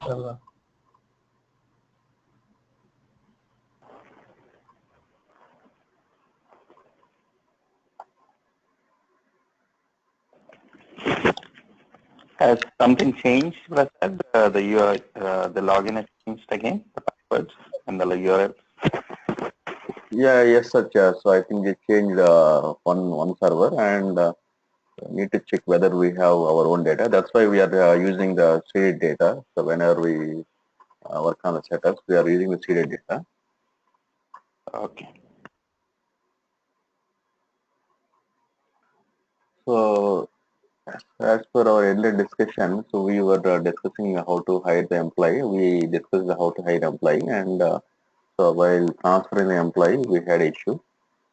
Uh, Has something changed, Prasad? The login has changed again, the passwords and the URL. Yeah, yes, such. So I think they changed one server and need to check whether we have our own data. That's why we are using the seeded data. So whenever we work on the setups, we are using the seeded data. Okay. So as per our earlier discussion, so we were discussing how to hire the employee. We discussed how to hire employee, and so while transferring the employee, we had issue.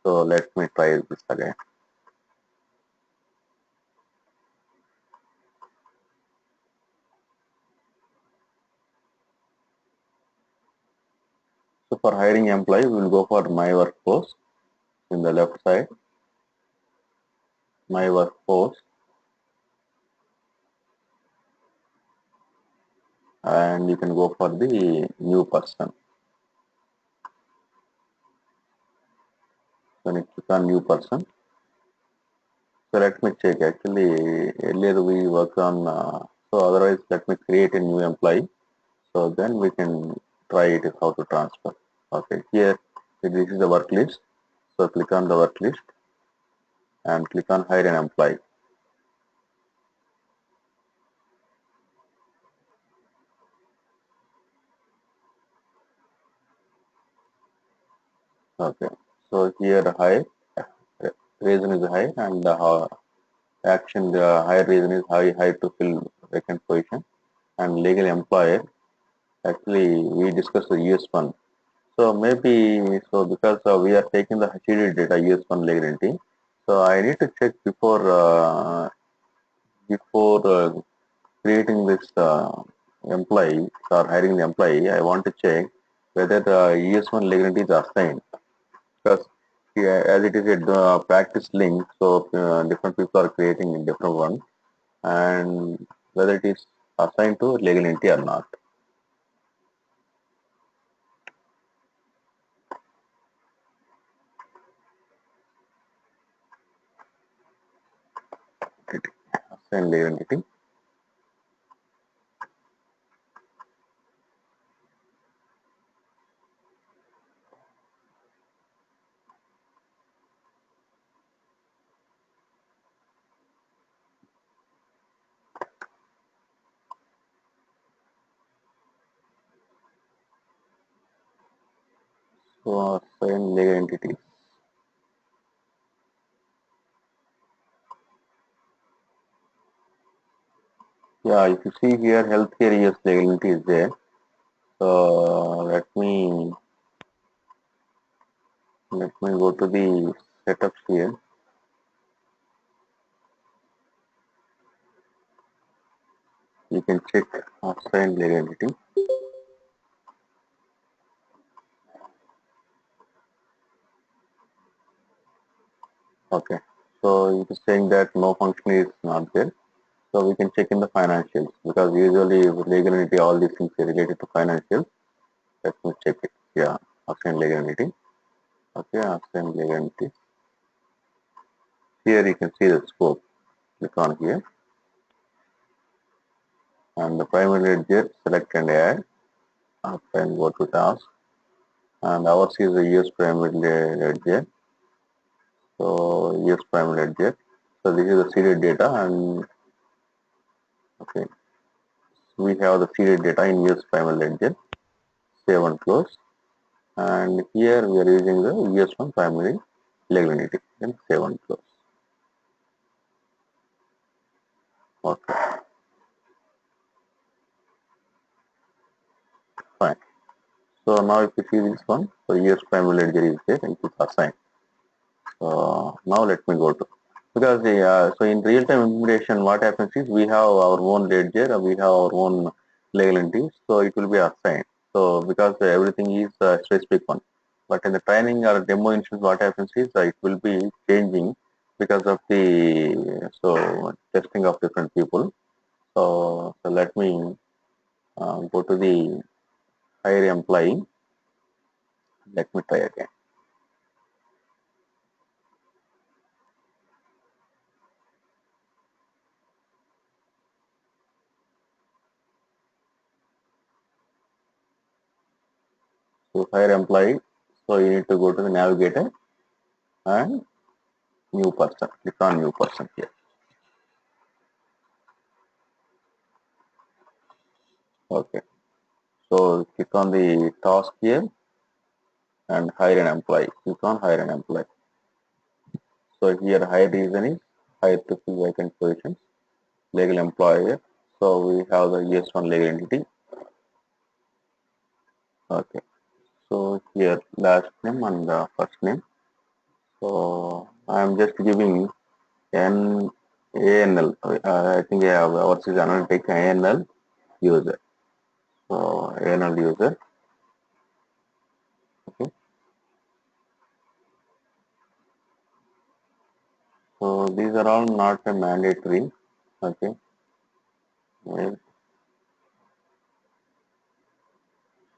So let me try this again. So for hiring employee, we will go for my workforce in the left side, my workforce, and you can go for the new person. When you click on new person, so let me check. Actually, earlier we worked on. So otherwise, let me create a new employee. So then we can try it how to transfer. Okay, here this is the work list. So click on the work list and click on hire an employee. Okay, so here hire reason is hire and the action the hire reason is hire to fill vacant position and legal employer. Actually, we discussed the US one. So maybe so because we are taking the HED data US one legality. So I need to check before creating this employee or hiring the employee. I want to check whether the ES1 legality is assigned because yeah, as it is a practice link, so different people are creating a different one and whether it is assigned to legal entity or not. Assigned legal entity. So assigned legal entity. Yeah, if you see here, healthcare yes legal entity is there. So let me go to the setups here. You can check assigned legal entity. Okay. So it is saying that no function is not there. So we can check in the financials because usually with legal entity all these things are related to financials. Let me check it. Yeah, assigned legal entity. Okay, assigned legal entity. Here you can see the scope. Click on here and the primary ledger select and add. And go to task. And ours is the US primary ledger. So US primary ledger. So this is the seeded data and okay. We have the seeded data in US primary ledger. Save and close. And here we are using the US1 primary legal entity. Then save and close. Okay, fine. So now if you see this one, so US primary ledger is there and it's assigned. So now let me go to because so in real-time implementation, what happens is we have our own ledger, we have our own legal entity, so it will be assigned. So because everything is specific one, but in the training or demo instance, what happens is it will be changing because of the so testing of different people. So let me Go to the hire employee. Let me try again. So hire employee. So you need to go to the navigator and new person. Click on new person here. Okay. So click on the task here and hire an employee. Click on hire an employee. So here hire reason is hire to fill vacant positions. Legal employer. So we have the ES1 legal entity. Okay. So here last name and first name. So I am just giving N ANL. I think I have ours is analytic ANL user. So ANL user. Okay. So these are all not a mandatory. Okay. Well,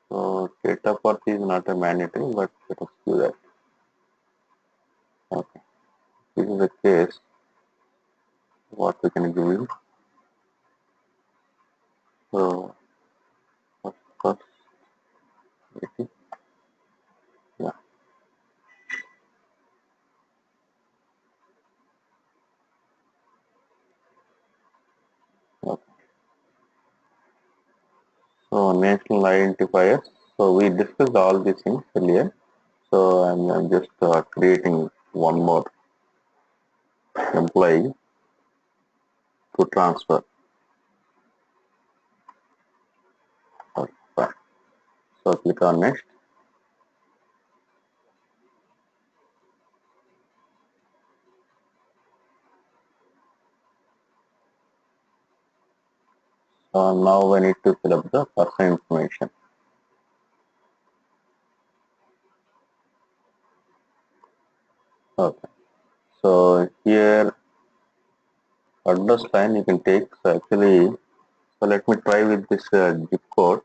so date of birth is not a mandatory, but let us do that. Okay. This is the case. What we can give. So first, okay. Yeah. Okay. So national identifiers. So we discussed all these things earlier. So I'm just creating one more employee to transfer. Okay. So click on next. Now we need to fill up the person information. Okay. So here address line you can take. So actually, so let me try with this zip code.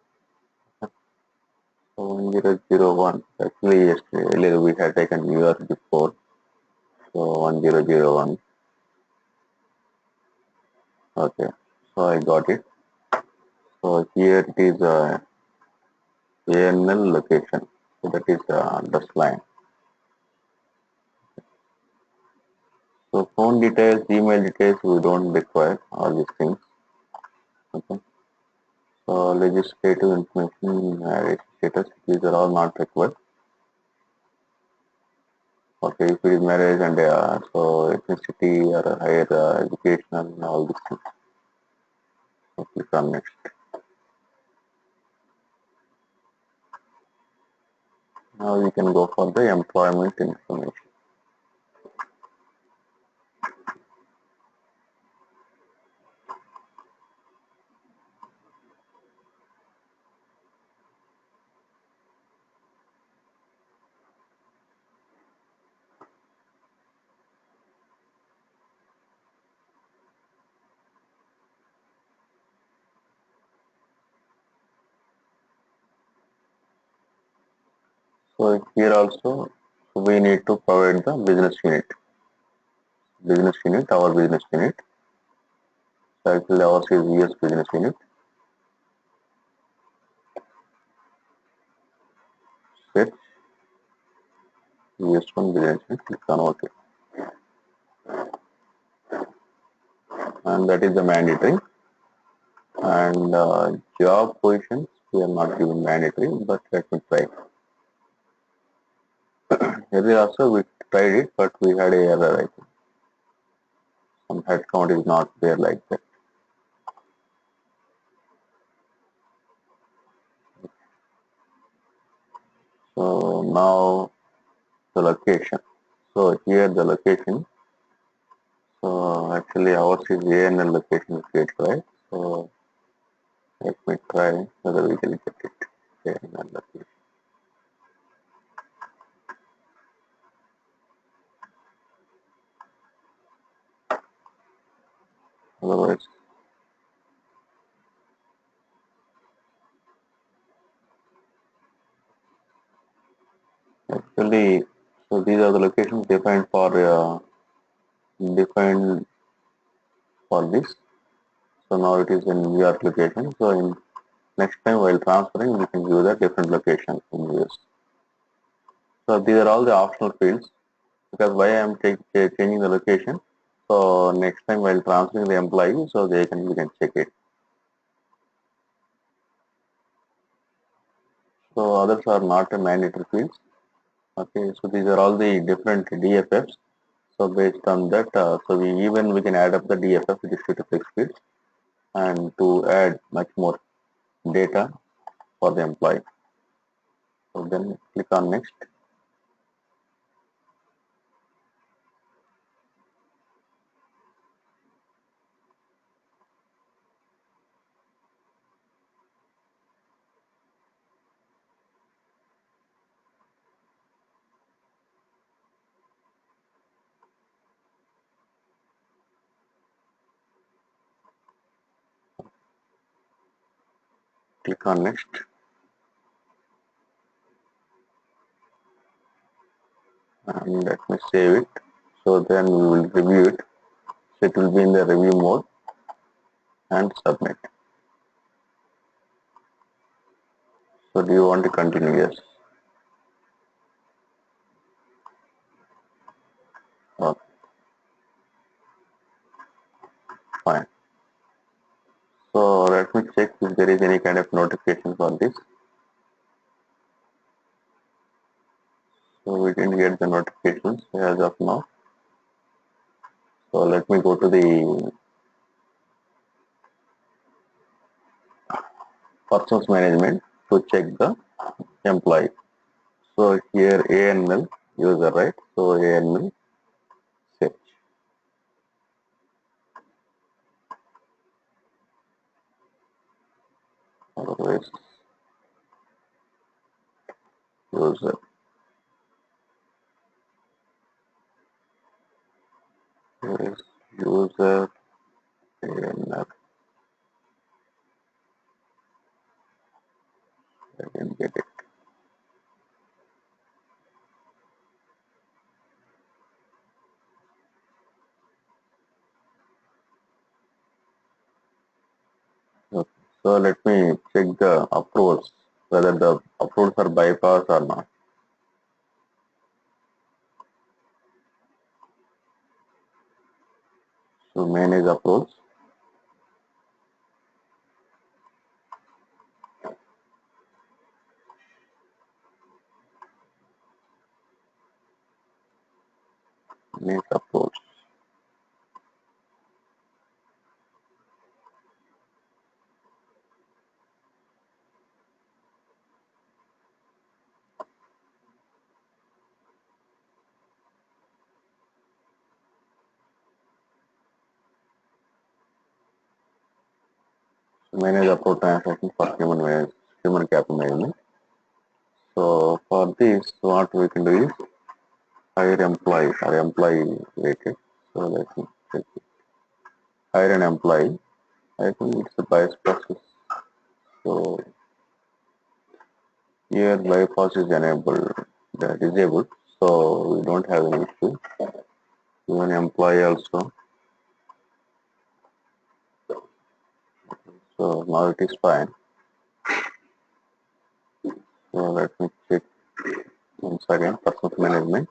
So 1001. Actually, yesterday earlier we had taken your zip code. So 1001. Okay. So I got it. So here it is ANL location. So that is address line. So phone details, email details, we don't require all these things. Okay. So legislative information, marriage status, these are all not required. Okay, if it is marriage and so ethnicity or higher education, all these things. So click on next. Now we can go for the employment information. So here also we need to provide the business unit. Business unit, our business unit. So actually ours is US business unit. Set US1 business unit, click on OK. And that is the mandatory. And job positions, we are not given mandatory, but let me try. Here also we tried it, but we had a error. I think some headcount is not there like that. So now the location. So here the location. So actually ours is ANL location is great, right? So let me try whether we can get it. ANL location. Otherwise, actually, so these are the locations defined for this. So now it is in New York location. So in next time while transferring, we can give the different location in US. So these are all the optional fields, because why I am changing the location. So next time while transferring the employee, so we can check it. So others are not a mandatory fields. Okay, so these are all the different DFFs. So based on that, so we can add up the DFF, distributed fixed fields, and to add much more data for the employee. So then click on next. Click on next. And let me save it. So then we will review it. So it will be in the review mode and submit. So do you want to continue? Yes. Okay, fine. So let me check if there is any kind of notifications on this. So we didn't get the notifications as of now. So let me go to the persons management to check the employee. So here ANL user, right? So ANL search. Otherwise user. Here is user ANL. I didn't get it. Okay. So let me check the approvals, whether the approvals are bypassed or not. So manage approvals. Manage approvals. Manage approve transactions for human capital management. So for this, what we can do is hire employee or employee related. So let me check it. Hire an employee. I think it's a bias process. So here bypass is enabled, disabled. So we don't have any issue. Even employee also. So now it is fine. So let me check once again persons management.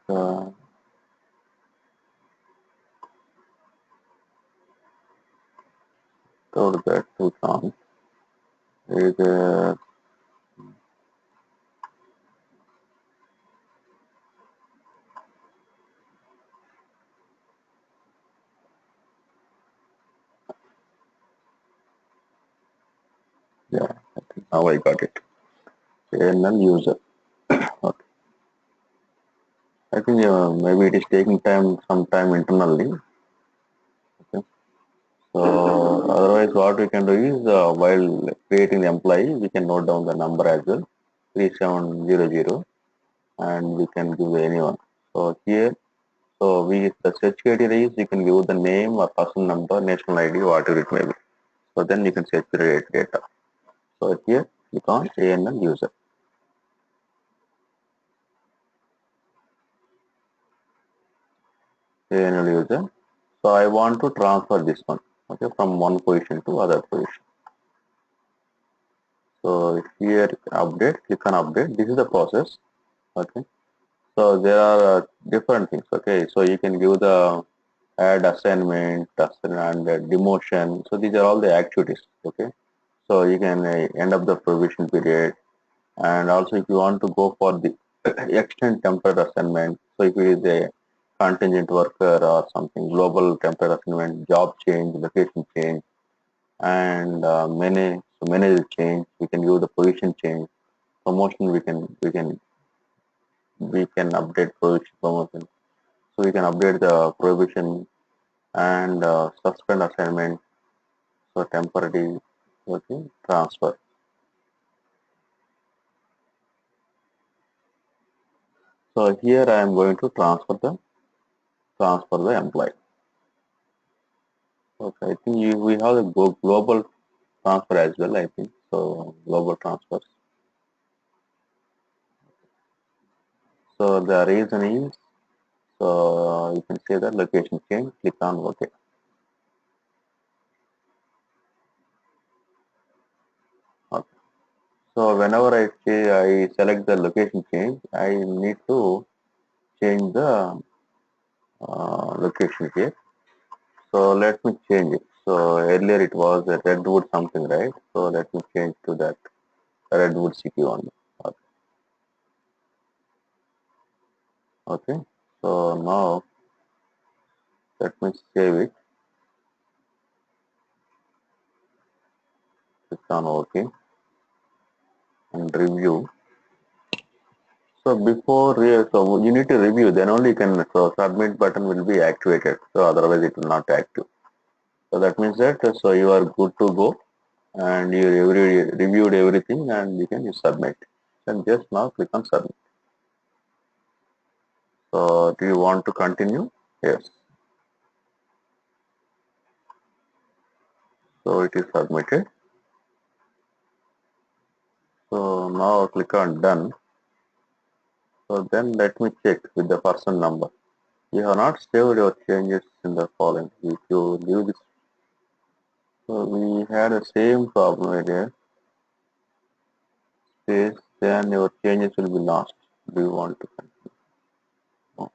Uh, Go to that to count. Is yeah, I think now I got it. ANL user. Okay. I think maybe it is taking some time internally. Okay. So otherwise, what we can do is while creating the employee, we can note down the number as well. 3700 and we can give anyone. So here, so the search criteria is you can give the name or person number, national ID, whatever it may be. So then you can search the data. So here click on ANL user. ANL user. So I want to transfer this one, okay, from one position to other position. So here update, click on update. This is the process, okay. So there are different things, okay. So you can give the add assignment, and demotion. So these are all the activities, okay. So you can end up the provision period, and also if you want to go for the extend temporary assignment. So if it is a contingent worker or something, global temporary assignment, job change, location change, and manager change, we can give the position change, promotion. We can update promotion. So we can update the provision and suspend assignment. So temporary, okay, transfer. So here I am going to transfer the employee. Okay, I think we have the global transfer as well. I think so. Global transfers. So the reason is, so you can say that location change. Click on OK. Okay. So whenever I select the location change, I need to change the location here. So let me change it. So earlier it was a Redwood something, right? So let me change to that Redwood city only. Okay. Okay. So now let me save it. Click on OK and review. So so you need to review, then only you can, so submit button will be activated. So otherwise it will not active. So that means that so you are good to go and you reviewed everything and you can submit. And just now click on submit. So do you want to continue? Yes. So it is submitted. So now click on done. So then let me check with the person number. You have not saved your changes in the following. If you leave this, so we had the same problem earlier. Space, then your changes will be lost. Do you want to continue? No.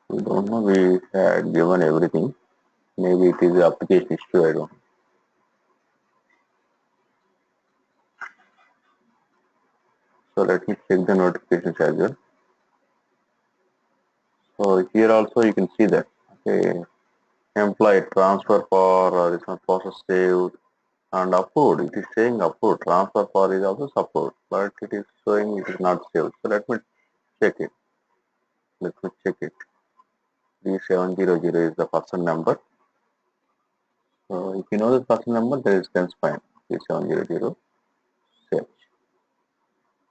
We don't know. We had given everything. Maybe it is the application issue. I don't know. So let me check the notifications as well. So here also you can see that. Okay, employee transfer for this one process saved and approved. It is saying approved. Transfer for is also approved, but it is showing it is not saved. So let me check it. Let me check it. 3700 is the person number. So if you know the person number, there is then fine. 3700 search.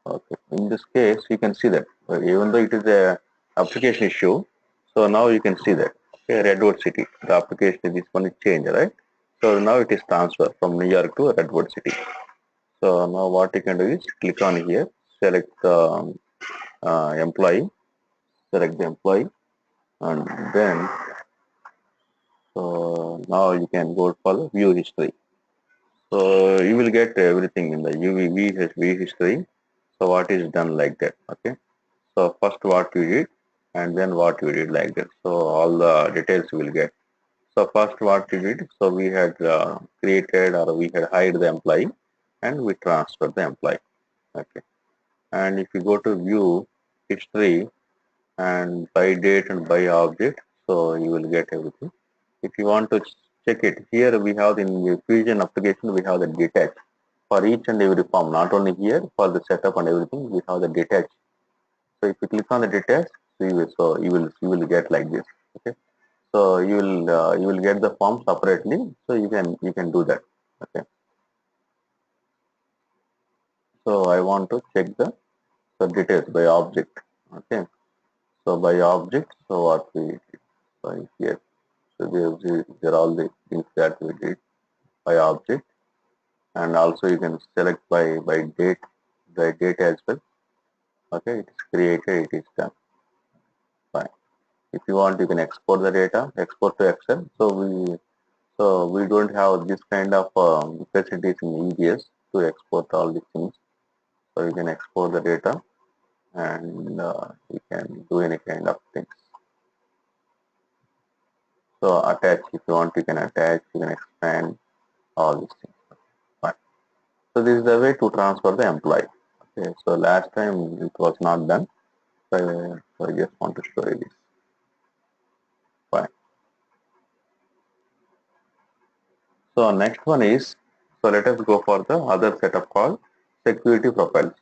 Okay. In this case, you can see that even though it is a application issue, so now you can see that. Okay, Redwood City. The application this one is changed, right? So now it is transferred from New York to Redwood City. So now what you can do is click on here, select the employee, select the employee, and then so now you can go for the view history. So you will get everything in the UV history. So what is done like that? Okay. So first what you did and then what you did like that. So all the details you will get. So first what we did, so we had created or we had hired the employee and we transferred the employee. Okay. And if you go to view history and by date and by object, so you will get everything. If you want to check it, here we have in the Fusion application, we have the detach for each and every form, not only here for the setup and everything, we have the detach. So if you click on the detach, so you will get like this. Okay. So you will get the form separately. So you can do that. Okay. So I want to check the details by object. Okay. So by object, so what we did. So here, so there are all the things that we did by object, and also you can select by date, by date as well. Okay, it is created, it is done. Fine. If you want, you can export the data, export to Excel. So we don't have this kind of facilities in EBS to export all these things. So you can export the data and you can do any kind of things. So attach, if you want, you can attach, you can expand all these things. Fine. So this is the way to transfer the employee. Okay. So last time it was not done. So I just want to show you this. Fine. So next one is, so let us go for the other setup called security profiles.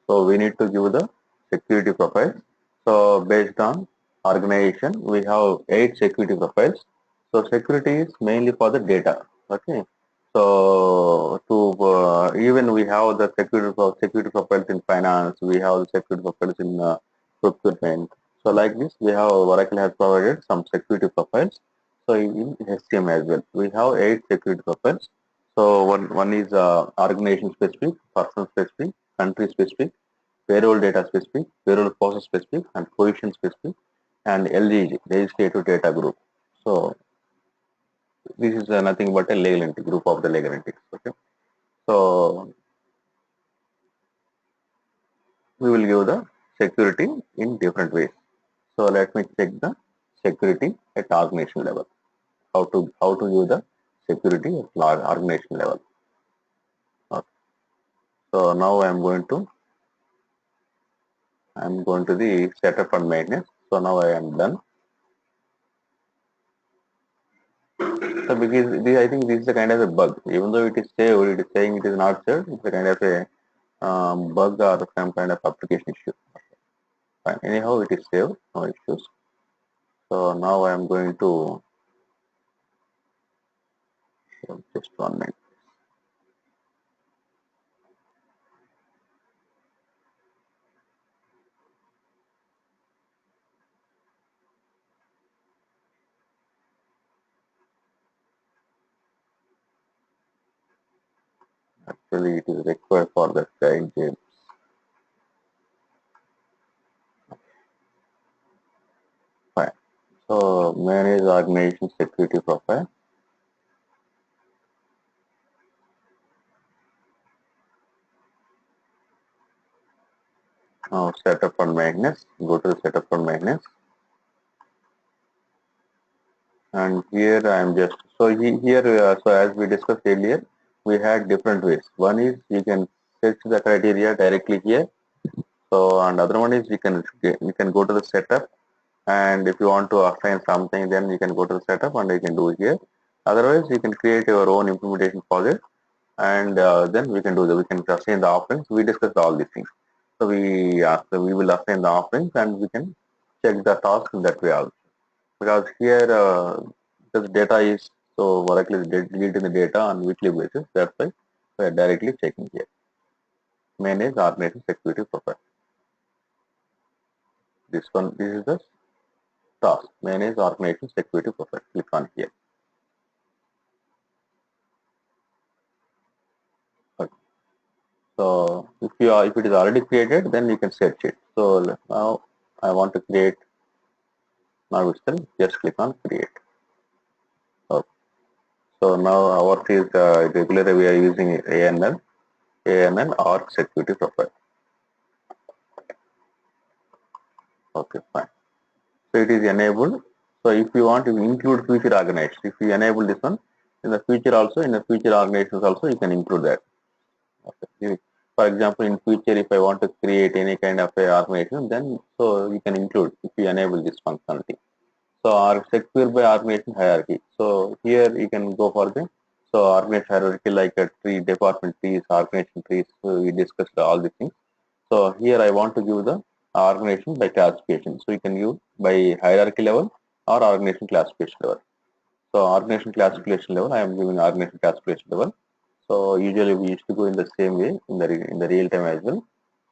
So we need to give the security profiles. So based on organization, we have 8 security profiles. So security is mainly for the data. Okay. So to even we have the security profiles in finance, we have the security profiles in procurement. So like this, we have Oracle has provided some security profiles. So in HCM as well, we have 8 security profiles. So one is organization specific, person specific, country specific, payroll data specific, payroll process specific, and position specific, and LGG, legislative data group. So this is nothing but a legal entity, group of the legal entities. Okay. So we will give the security in different ways. So let me check the security at organization level. How to give the security at organization level. Okay. So now I'm going to the setup and maintenance. So now I am done. So because I think this is a kind of a bug. Even though it is saved, it is saying it is not saved. It's a kind of a bug or some kind of application issue. Fine. Anyhow, it is saved. No issues. So now I am going to just 1 minute. Actually, it is required for the guide James. Fine. So manage organization security profile. Now setup and maintenance. Go to the setup and maintenance. And here I am just here so as we discussed earlier, we had different ways. One is you can search the criteria directly here. So and other one is you can go to the setup, and if you want to assign something, then you can go to the setup and you can do it here. Otherwise, you can create your own implementation project, and then we can do that. We can assign the offerings. We discussed all these things. So we will assign the offerings, and we can check the task that way also. Because here this data is so Oracle is deleting the data on weekly basis. That's why we are directly checking here. Manage organization security profile. This is the task. Manage organization security profile. Click on here. Okay. So if it is already created, then you can search it. So now I want to create. Now itself, just click on create. Okay. So now ours is regularly we are using ANL org security profile. Okay, fine. So it is enabled. So if you want to include future organizations, if you enable this one, in the future also, in the future organizations also, you can include that. Okay. For example, in future, if I want to create any kind of a organization, then so you can include if you enable this functionality. So our secure by organization hierarchy. So here you can go for the organization hierarchy like a tree, department trees, organization trees. So we discussed all the things. So here I want to give the organization by classification. So you can use by hierarchy level, or organization classification level. So organization classification level, I am giving organization classification level. So usually we used to go in the same way in the real time as well.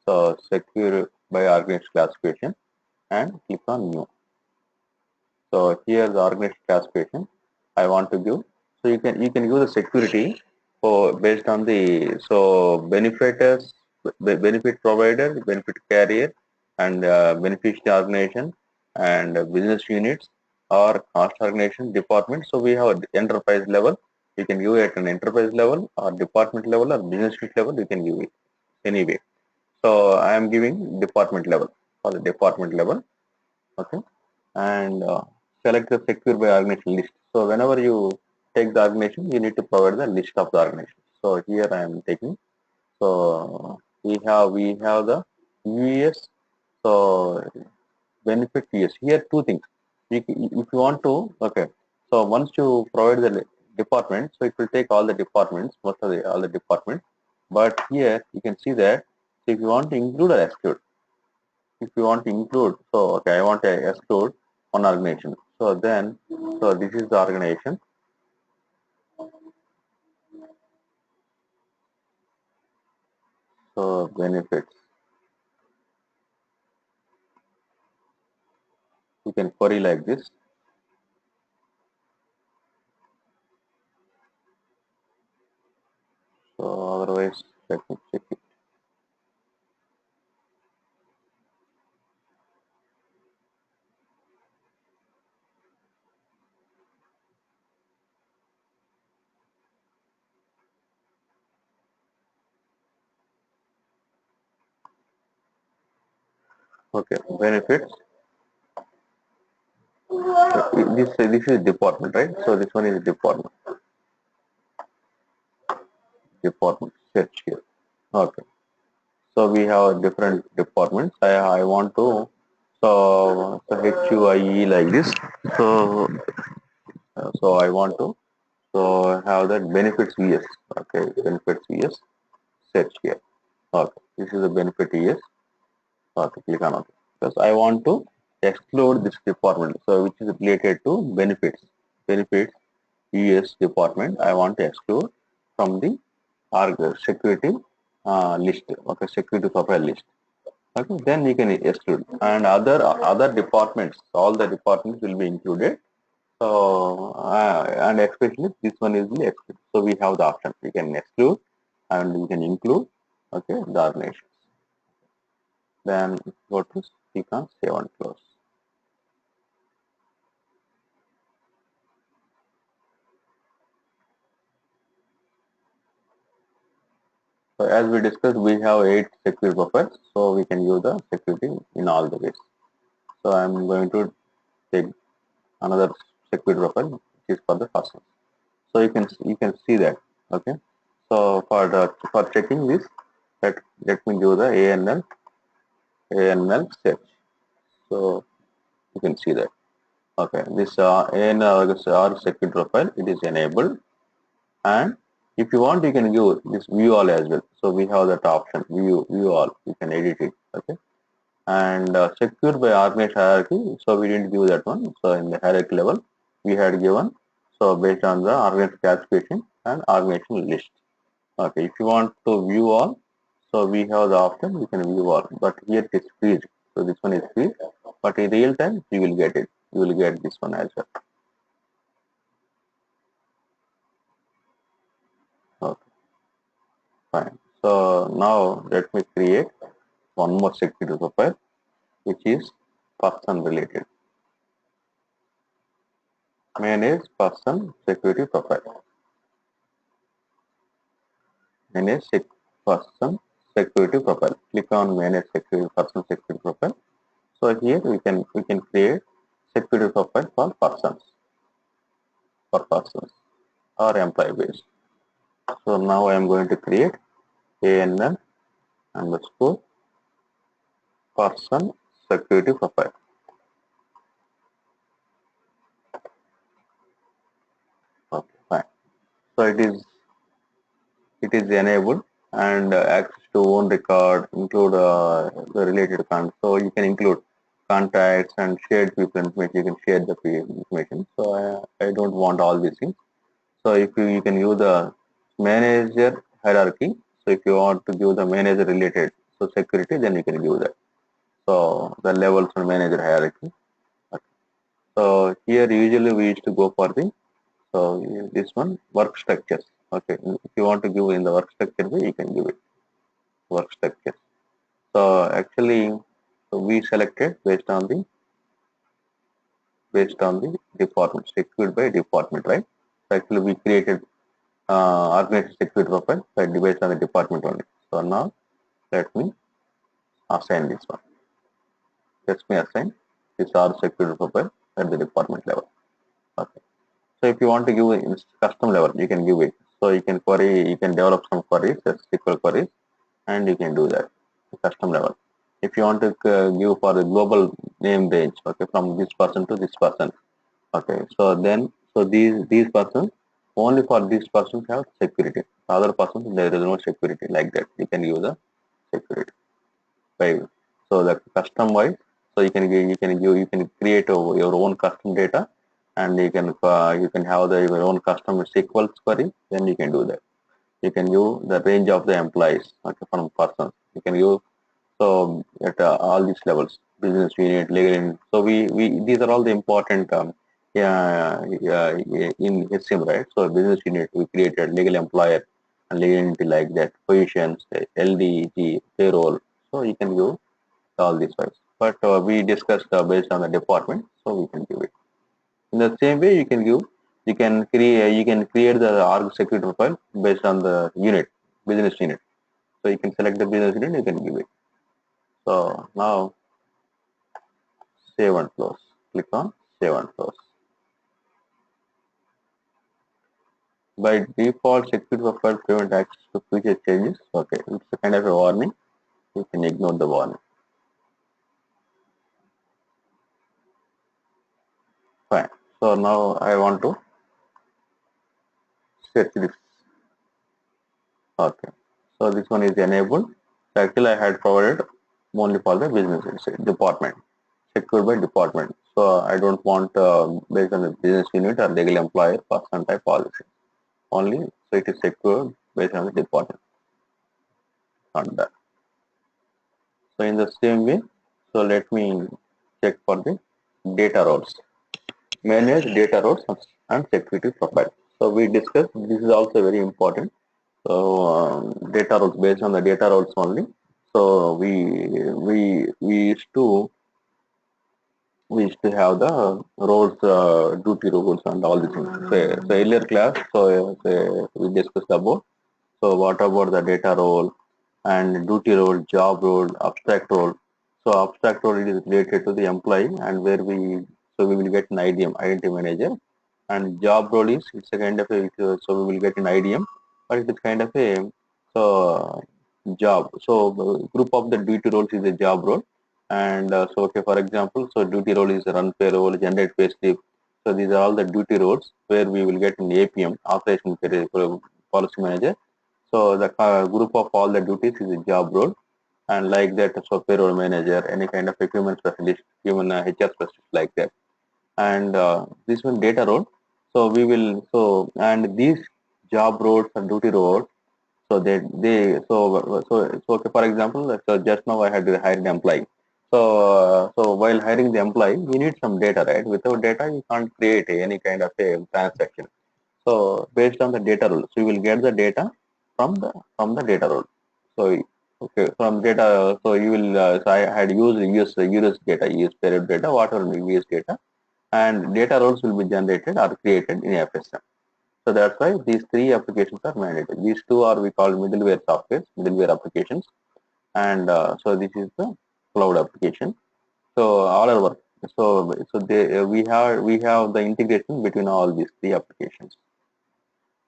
So secure by organization classification and click on new. So here the organization classification I want to give. So you can give the security for based on the benefiters, benefit provider, benefit carrier, and beneficiary organization and business units or cost organization department. So we have enterprise level. You can give it at an enterprise level or department level or business unit level. You can give it anyway. So I am giving department level for the department level. Okay, and select the secure by organization list. So whenever you take the organization, you need to provide the list of the organization. So here I am taking. So we have the US. So benefit US. Here two things. If you want to, okay. So once you provide the department, so it will take all the departments, most of the all the departments. But here you can see that if you want to include or exclude, if you want to include, so okay, I want to exclude one organization. So then, so this is the organization. So benefits, you can query like this. So otherwise, let me check it. Okay, benefits. This is department, right? So this one is department search here. Okay. So we have different departments. I want to so HUIE like this. So I want to have that benefits VS. Okay, benefits VS search here. Okay, this is the benefit VS. Okay, click on OK. Because I want to exclude this department. So which is related to benefits. Benefits US department. I want to exclude from the security list. Okay, security profile list. Okay, then you can exclude, and other departments, all the departments will be included. So and especially this one is the exclude. So we have the option. We can exclude and we can include. Okay, the organizations. Then go to click on save and close. So as we discussed, we have 8 security profiles. So we can use the security in all the ways. So I'm going to take another security profile, which is for the first one. So you can see that. Okay. So for checking this, let me do the ANL search. So you can see that. Okay, this ANL or security profile, it is enabled, and if you want, you can give this view all as well. So we have that option, view all. You can edit it. Okay, and secured by organized hierarchy. So we didn't give that one. So in the hierarchy level, we had given. So based on the organized classification and organization list. Okay, if you want to view all, so we have the option, you can view all, but here it is freeze. So this one is freeze, but in real time you will get it. You will get this one as well. Okay, fine. So now let me create one more security profile, which is person related. Manage person security profile. Manage person security profile. Click on manage security person security profile. So here we can create security profile for persons or employee base. So now I am going to create ANN underscore person security profile. Okay, fine. So it is enabled, and access to own record include the related accounts. So you can include contacts and shared people information. You can share the information. So I don't want all these things. So if you can use the manager hierarchy. So if you want to give the manager related so security, then you can give that. So the levels on manager hierarchy. Okay. So here usually we used to go for the this one work structures. Okay, if you want to give in the work structure way, you can give it work structure. So actually, so we selected based on the department, secured by department, right? So actually, we created organization security profile based on the department only. So now let me assign this one. Let me assign this R security profile at the department level. Okay. So if you want to give in custom level, you can give it. So you can query, you can develop some queries, SQL queries, and you can do that custom level. If you want to give for the global name range, okay, from this person to this person, okay, so then so these persons only for these persons have security. Other persons there is no security like that. You can use the security. Right. So the custom wise, so you can create your own custom data, and you can have your own custom SQL query. Then you can do that. You can use the range of the employees, okay, from persons. You can use so at all these levels, business unit, legal unit. So we these are all the important yeah, in HCM, right? So business unit we created legal employer and legal entity like that, positions, LDG, payroll. So you can use all these files. But we discussed based on the department, so we can give it. In the same way, you can create the org security profile based on the unit, business unit. So you can select the business unit, you can give it. So now save and close. Click on save and close. By default, security profile prevent access to future changes. Okay, it's a kind of a warning. You can ignore the warning. Fine. So now I want to set this. Okay. So this one is enabled. So actually, I had provided only for the business department, secured by department. So I don't want based on the business unit or legal employer person type policy. Only so it is secured based on the department. Not that. So in the same way, so let me check for the data roles. Manage data roles and security profile. So we discussed this is also very important. So data roles based on the data roles only. So we used to have the roles, duty roles and all these things. So earlier class, we discussed about. So what about the data role and duty role, job role, abstract role? So abstract role is related to the employee and where we will get an IDM, identity manager, and job role is it's a kind of a so we will get an IDM, but it's kind of a so job. So group of the duty roles is a job role, and so okay, for example, so duty role is run payroll, generate pay slip. So these are all the duty roles where we will get an APM, operation policy manager. So the group of all the duties is a job role, and like that, so payroll manager, any kind of human specialist, human HR specialist like that, and this one data role. So we will and these job roles and duty roles. So so okay. For example, so just now I had hired an employee. So while hiring the employee, you need some data, right? Without data, you can't create any kind of a transaction. So based on the data rule, so you will get the data from the data rule. So okay, from data, so you will. So I had use data, use period data, whatever use data, and data roles will be generated or created in FSM. So that's why these three applications are mandatory. These two are we call middleware software, middleware applications, and so this is the cloud application. So all our work. So we have the integration between all these three applications.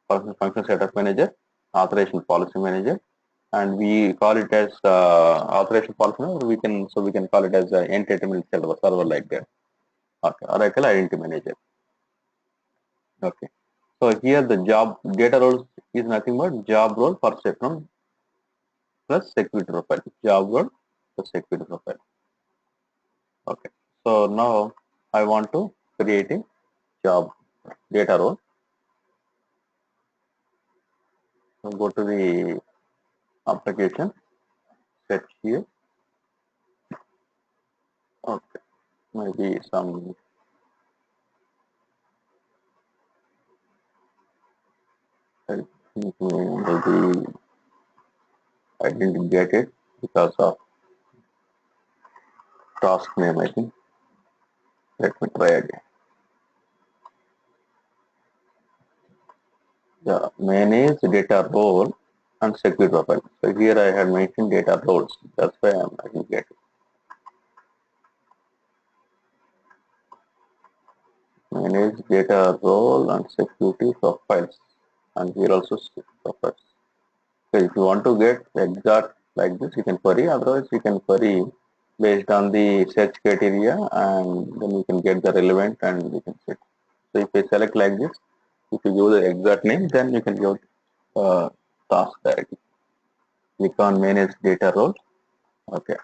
Function setup manager, authorization policy manager, and we call it as authorization policy manager. We can call it as entitlement server like that. Okay, Oracle identity manager. Okay. So here the job data roles is nothing but job role per second plus security profile. Job role plus security profile. Okay. So now I want to create a job data role. So go to the application, search here. Okay, maybe some maybe I didn't get it because of task name, I think. Let me try again. Yeah, manage data role and security profile. So here I had mentioned data roles. That's why I didn't get it. Manage data role and security profiles. And here also security profiles. So if you want to get exact like this, you can query. Otherwise, you can query based on the search criteria, and then you can get the relevant and you can set. So if you select like this, if you give the exact name, then you can give task directly. Click on manage data role. Okay.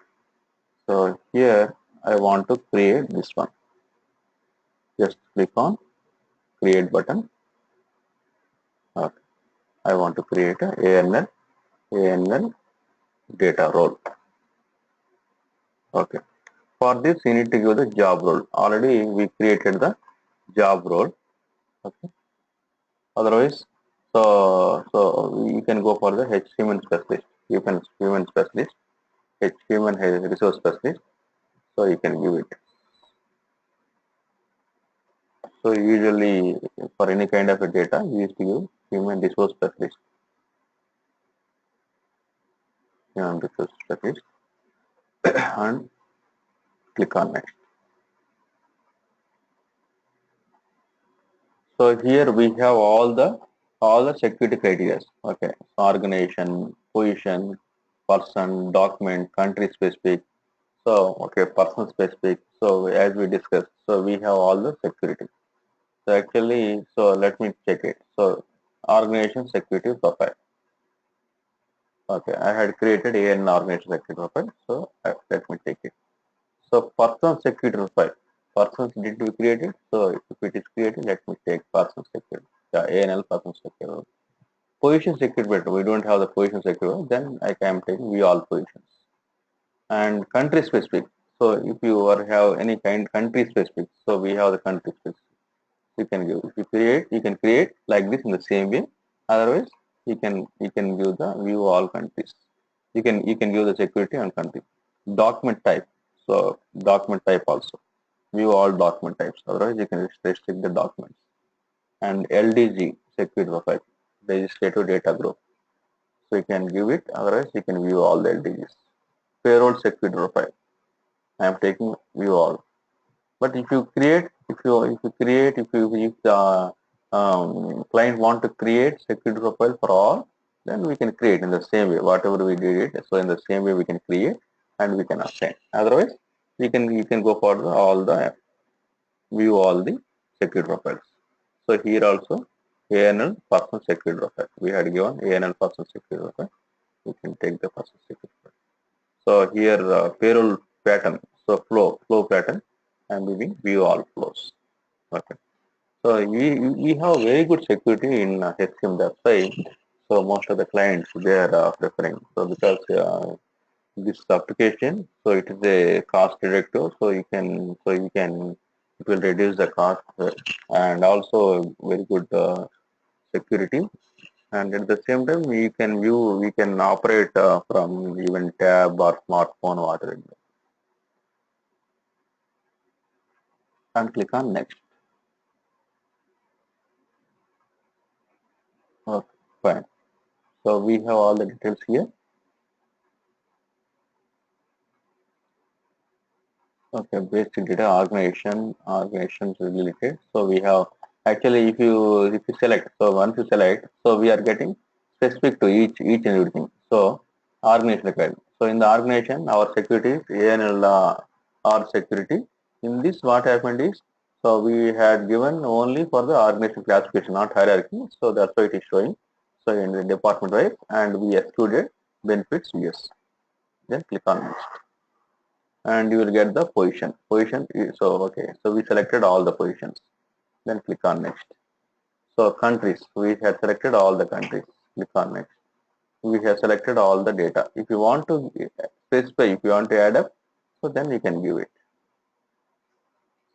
So here I want to create this one. Just click on create button. Okay. I want to create a ANL data role. Okay. For this, you need to give the job role. Already we created the job role. Okay. Otherwise, so you can go for the human specialist, human specialist, human resource specialist. So you can give it. So usually for any kind of a data, you used to give human resource specialist, and click on next. So here we have all the security criteria. Okay, organization, position, person, document, country specific. So okay, person specific. So as we discussed, so we have all the security. So actually, so let me check it. So organization security profile. Okay, I had created an organization security profile. So let me take it. So person security profile. Persons did we create it? So if it is created, let me take person security. The ANL person security. Position security better. We don't have the position security. Then I can take view all positions. And country specific. So if you are have any kind country specific, so we have the country specific. You can give. If you can create like this in the same way. Otherwise, you can give the view all countries. You can give the security and country. Document type. So document type also. View all document types. Otherwise, you can restrict the documents. And LDG security profile, legislative data group. So you can give it. Otherwise, you can view all the LDGs. Payroll security profile. I am taking view all. But if you create, if the client want to create security profile for all, then we can create in the same way. Whatever we did it, so in the same way we can create and we can assign. Otherwise, you can go for all the view all the security profiles. So here also ANL person security profile. We had given ANL person security profile. We can take the person security profile. So here payroll pattern. So flow pattern. I'm giving view all flows. Okay. So we have very good security in HCM website. So most of the clients they are preferring. So because this application, so it is a cost reductive. So it will reduce the cost and also very good security. And at the same time, we can operate from even tab or smartphone, whatever. And click on next. Okay, fine. So we have all the details here. Okay, basic data organizations related. So we have actually if you select, so once you select, so we are getting specific to each and everything. So organization required. So in the organization, our security is ANL or security. In this, what happened is, so we had given only for the organization classification, not hierarchy. So that's why it is showing. So in the department wise, and we excluded benefits yes. Then click on next. and you will get the position. So okay, so we selected all the positions. Then click on next. So countries, we have selected all the countries. Click on next. We have selected all the data. If you want to specify, if you want to add up, so then you can give it.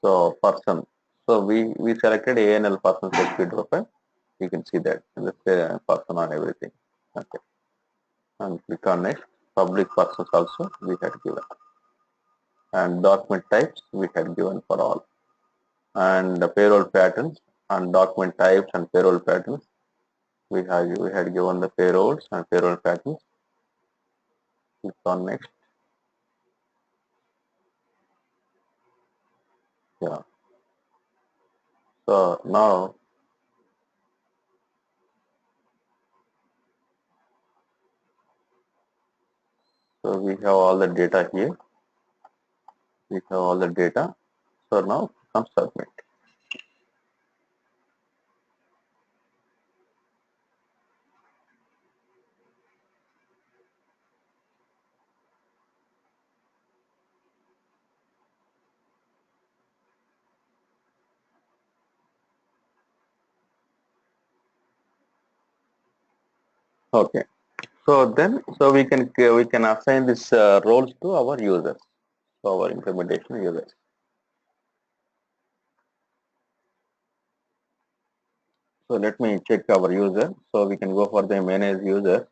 So person. So we selected ANL person security profile. You can see that the person on everything. Okay. And click on next. Public persons also we had given. And document types we had given for all. And the payroll patterns and document types and payroll patterns we had given the payrolls and payroll patterns. Click on next. Yeah. So now so we have all the data here. We have all the data. So now come submit. Okay. So then we can assign this roles to our users, so our implementation users. So let me check our user. So we can go for the manage user.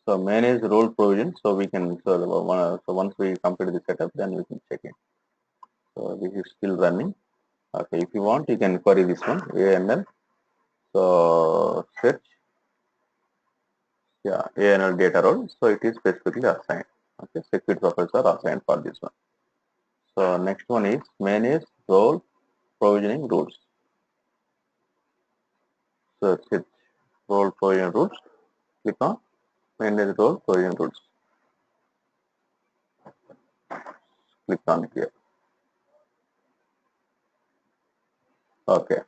So manage role provision. So we can so once we complete the setup, then we can check it. So this is still running. Okay, if you want, you can query this one ANL. So search, yeah, ANL data role. So it is specifically assigned. Okay, security profiles are assigned for this one. So next one is manage role provisioning rules. So search role provision rules. Click on manage role provision rules. Click on here. Okay.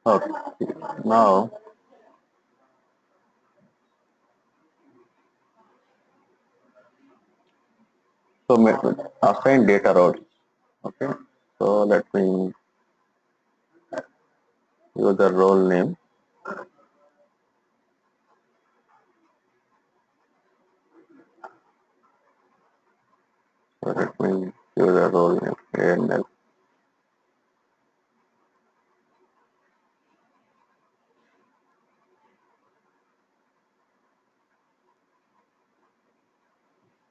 Okay. Now so assign data roles. Okay. So let me use the role name. So let me use the role name ANL.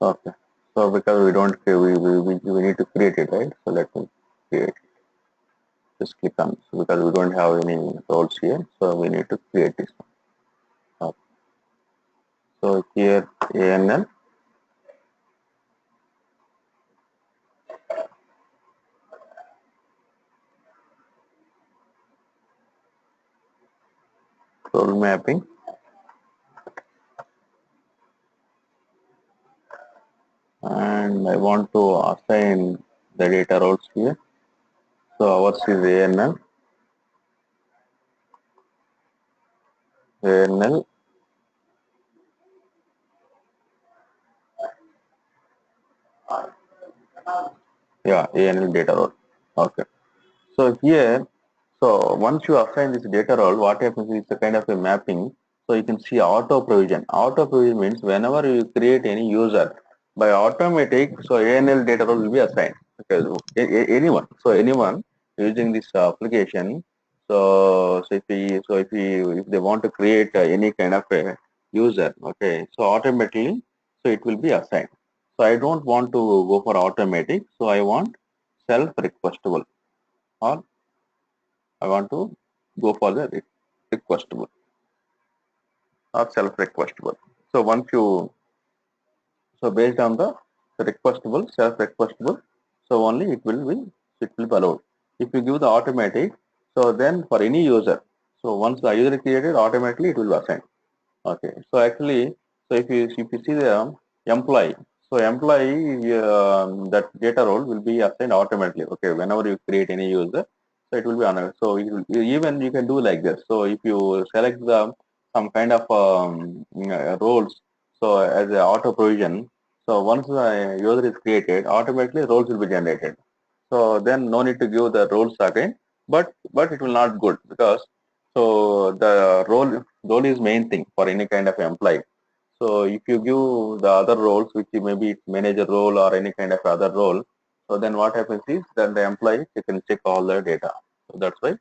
Okay. So because we don't we need to create it, right? So let me create it. Just click on so because we don't have any roles here, so we need to create this one. Okay. So here ANL. Role mapping, and I want to assign the data roles here. So ours is ANL, ANL, yeah, ANL data role. Okay. So here, so once you assign this data role, what happens is a kind of a mapping. So you can see auto provision. Auto provision means whenever you create any user, by automatic, so ANL data role will be assigned. Because anyone, so anyone using this application, if they want to create any kind of a user, okay, so automatically, so it will be assigned. So I don't want to go for automatic, so I want self-requestable, or I want to go for the requestable or self-requestable. So once you, so based on the requestable, self-requestable, so only it will be allowed. If you give the automatic, so then for any user, so once the user is created, automatically it will be assigned. Okay. So actually, so if you see the employee, so employee that data role will be assigned automatically. Okay. Whenever you create any user, so it will be on. So even you can do like this. So if you select the some kind of roles, so as a auto provision, So once the user is created, automatically roles will be generated. So then no need to give the roles again, but it will not good because so the role is main thing for any kind of employee. So if you give the other roles, which may be manager role or any kind of other role, so then what happens is that the employee they can check all the data. So that's why.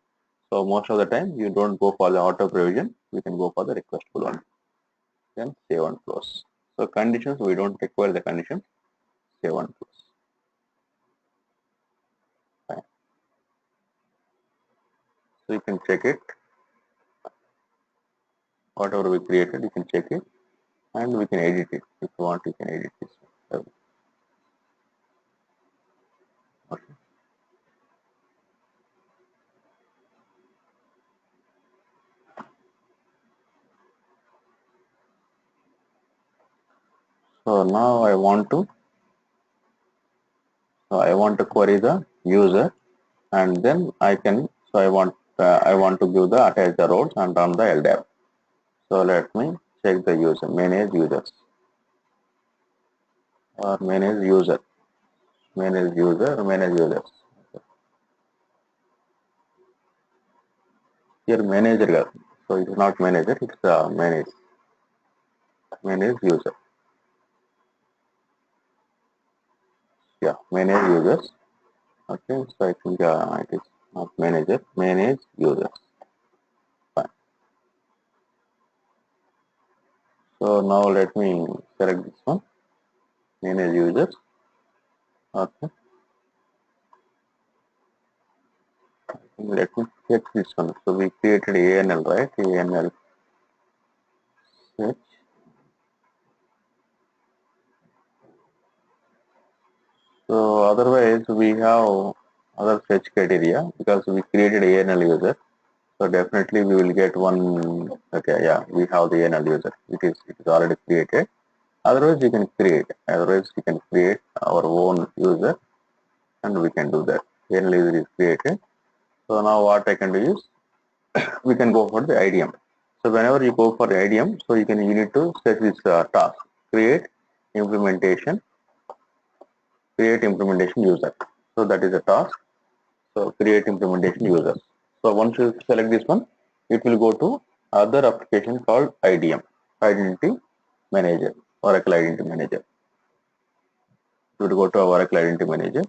So most of the time you don't go for the auto provision, you can go for the requestful one. Then save and close. So conditions we don't require the conditions. Save and close. Fine. So you can check it. Whatever we created, you can check it, and we can edit it. If you want, you can edit this one. Okay. So now I want to query the user, and then I can. So I want to give the attach the roles and run the LDAP. So let me check the user, manage users, or manage user, manage users. Here manager, so it's not manager, it's manage user. Yeah, manage users. Okay, so I think it is not manager, manage users. Fine. So now let me select this one, manage users. Okay, let me check this one. So we created ANL, right? ANL search. So otherwise we have other search criteria because we created ANL user. So definitely we will get one. Okay, yeah, we have the ANL user. It is already created. Otherwise you can create. Otherwise you can create our own user, and we can do that. ANL user is created. So now what I can do is we can go for the IDM. So whenever you go for the IDM, so you need to set this task, create implementation user. So that is a task. So create implementation user. So once you select this one, it will go to other application called IDM, Identity Manager, Oracle Identity Manager. You would go to Oracle Identity Manager.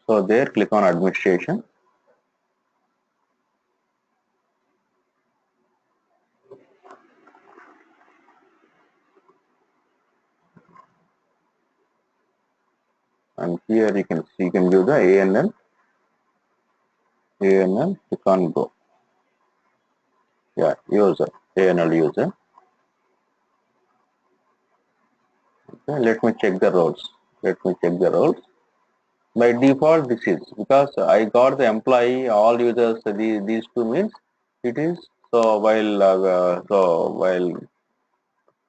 So there, click on administration. And here you can see, you can give the ANL, click on go. Yeah, user, ANL user. Okay, let me check the roles. By default, this is because I got the employee, all users, these two means it is. So while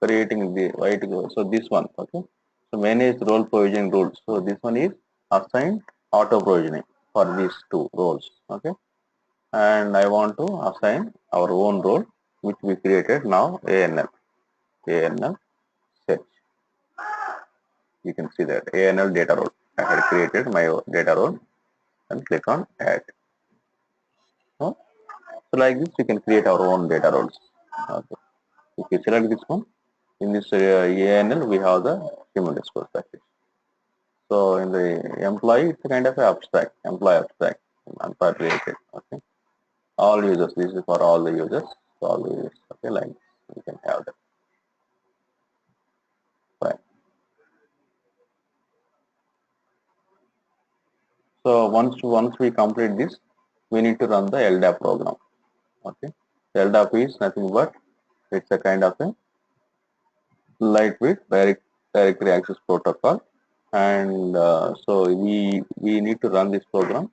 creating the right, so this one, okay. So manage role provisioning rules. So this one is assigned auto provisioning for these two roles, okay. And I want to assign our own role, which we created now, ANL search. You can see that ANL data role. I had created my data role and click on add. So like this, we can create our own data roles. Okay. If you select this one, in this ANL, we have the human resource package. So in the employee, it's a kind of abstract, employee abstract, related. Okay. All users, this is for all the users. So all the users, okay, like this, we can have that. Fine. So once we complete this, we need to run the LDAP program. Okay. The LDAP is nothing but it's a kind of a lightweight directory access protocol, and so we need to run this program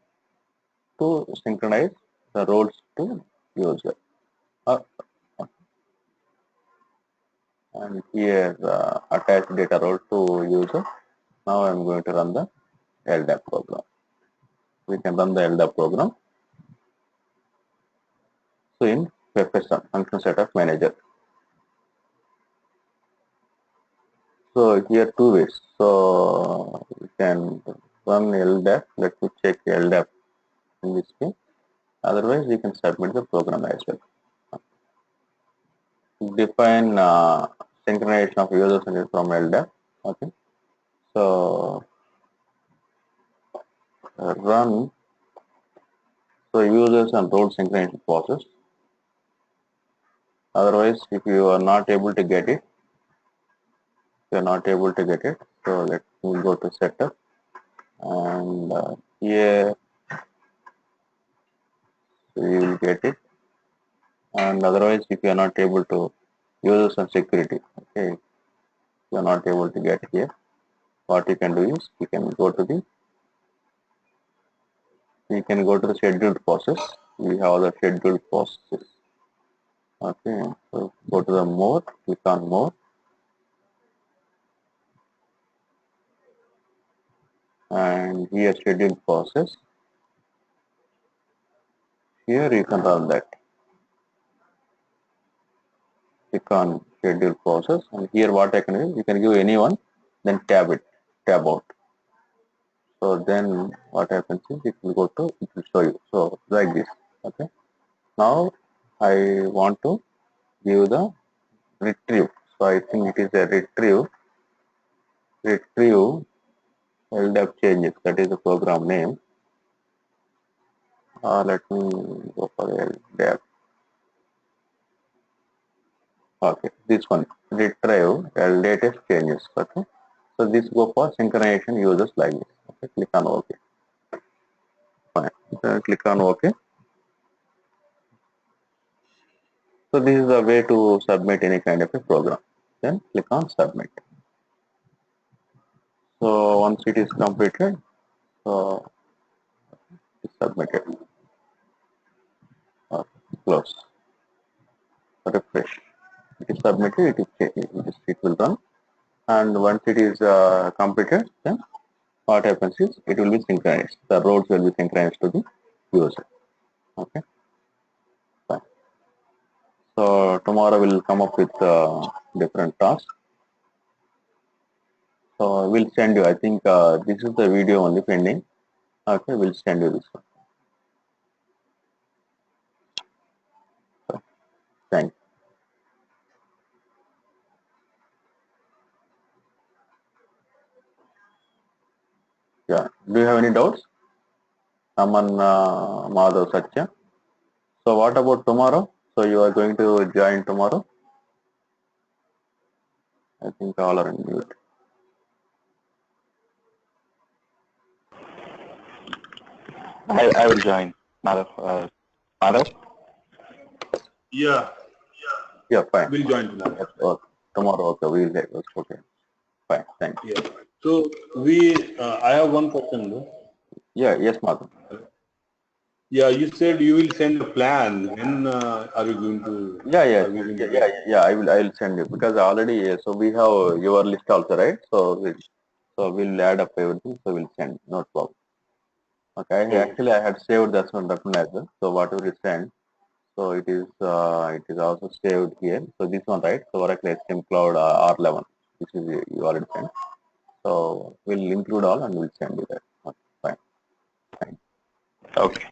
to synchronize the roles to user. Uh, and here attach data role to user. Now I'm going to run the LDAP program. We can run the LDAP program. So in FSM, function set of manager. So here two ways. So you can run LDAP. Let me check LDAP in this way. Otherwise, you can submit the program as well. Define synchronization of users from LDAP. Okay. So run users and role synchronization process. Otherwise, if you are not able to get it, so let me go to setup, and here you will get it. And otherwise, if you are not able to users and security, okay, you are not able to get here, what you can do is you can go to the scheduled process. We have the scheduled processes. Okay, so go to the more, click on more, and here scheduled process. Here you can run that. Click on schedule process, and here what I can do, you can give anyone, then tab out. So then what happens is it will show you. So like this. Okay. Now I want to give the retrieve. So I think it is a retrieve LDAP changes. That is the program name. Let me go for LDAP. Okay, this one, retrieve latest changes. Okay, so this go for synchronization users like this. Okay, click on OK. Fine. Then click on OK. So this is the way to submit any kind of a program. Then click on submit. So once it is completed, so it's submitted. Close. Refresh. It is submitted. It will run. And once it is completed, then what happens is it will be synchronized. The roles will be synchronized to the user. Okay. Fine. So tomorrow we'll come up with different tasks. So we'll send you. I think this is the video only pending. Okay, we'll send you this one. So, thank you. Yeah. Do you have any doubts? Aman, Madhav, Satya. So what about tomorrow? So you are going to join tomorrow? I think all are on mute. I will join. Madhav. Madhav? Yeah. Yeah, fine. We'll join tomorrow. Yes, okay. Tomorrow, okay, we'll get it. Okay. Fine, thank you. Yeah. So I have one question though. Yeah, yes, Madhav. Yeah, you said you will send a plan. When are you going to? Yeah. I will send you because already. So we have your list also, right? So we'll add up everything. So we'll send. No problem. Okay. Actually, I had saved that one as well. So whatever you send, so it is also saved here. So this one, right? So Oracle HCM Cloud R11, which is you already sent. So we'll include all and we'll send you that. Okay, fine. Okay.